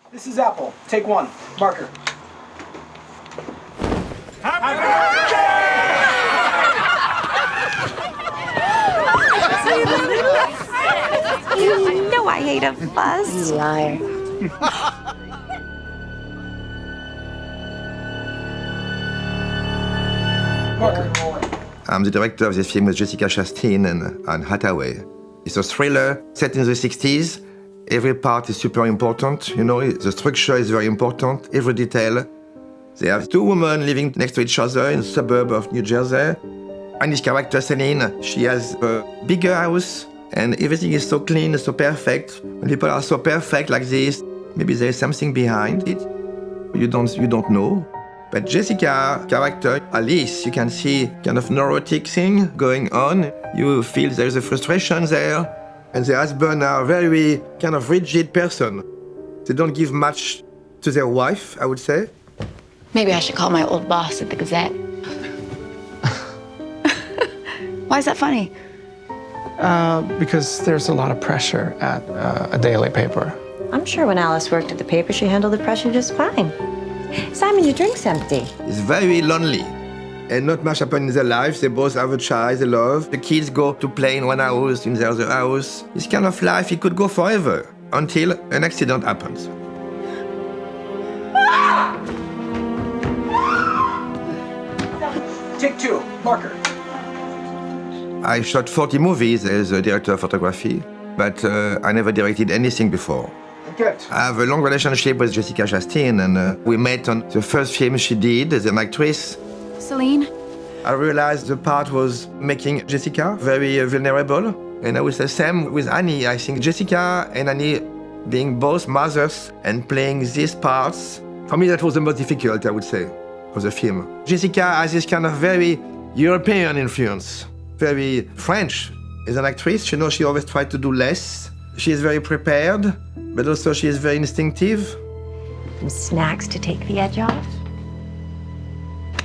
This is Apple. Take one. Marker. You know I hate a fuss. You liar. Marker. I'm the director of this film with Jessica Chastain and Hathaway. It's a thriller set in the 60s. Every part is super important, you know, the structure is very important, every detail. They have two women living next to each other in the suburb of New Jersey. And this character, Céline, she has a bigger house, and everything is so clean, so perfect. When people are so perfect like this, maybe there is something behind it. You don't know. But Jessica's character, Alice, you can see kind of neurotic thing going on. You feel there is a frustration there. And the husband are very kind of rigid person. They don't give much to their wife, I would say. Maybe I should call my old boss at the Gazette. Why is that funny? Because there's a lot of pressure at a daily paper. I'm sure when Alice worked at the paper, she handled the pressure just fine. Simon, your drink's empty. It's very lonely. And not much happens in their lives. They both have a child they love. The kids go to play in one house, in the other house. This kind of life, it could go forever until an accident happens. Take two. Marker. I shot 40 movies as a director of photography, but I never directed anything before. Good. I have a long relationship with Jessica Chastain, and we met on the first film she did as an actress. Celine? I realized the part was making Jessica very vulnerable. And I would say same with Annie. I think Jessica and Annie being both mothers and playing these parts, for me that was the most difficult, I would say, of the film. Jessica has this kind of very European influence, very French. As an actress, you know, she always tried to do less. She is very prepared, but also she is very instinctive. Some snacks to take the edge off?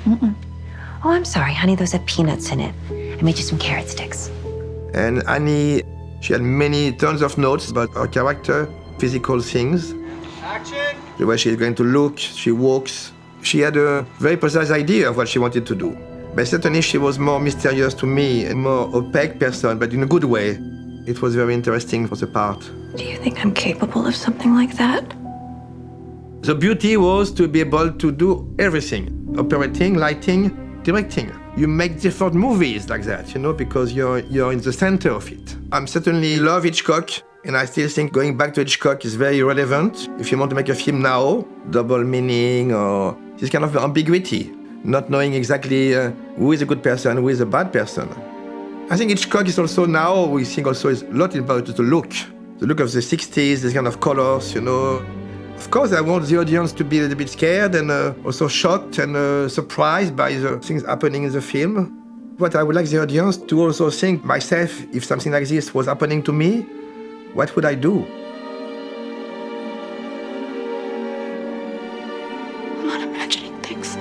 Mm-mm. Oh, I'm sorry, honey. Those have peanuts in it. I made you some carrot sticks. And Annie, she had tons of notes about her character, physical things. Action. The way she's going to look, she walks. She had a very precise idea of what she wanted to do. But certainly she was more mysterious to me, a more opaque person, but in a good way. It was very interesting for the part. Do you think I'm capable of something like that? The beauty was to be able to do everything. Operating, lighting, directing. You make different movies like that, you know, because you're in the center of it. I certainly love Hitchcock, and I still think going back to Hitchcock is very relevant. If you want to make a film now, double meaning or this kind of ambiguity, not knowing exactly who is a good person, who is a bad person. I think Hitchcock is also now, we think also is a lot about the look of the 60s, this kind of colors, you know. Of course, I want the audience to be a little bit scared and also shocked and surprised by the things happening in the film. But I would like the audience to also think myself, if something like this was happening to me, what would I do? I'm not imagining things.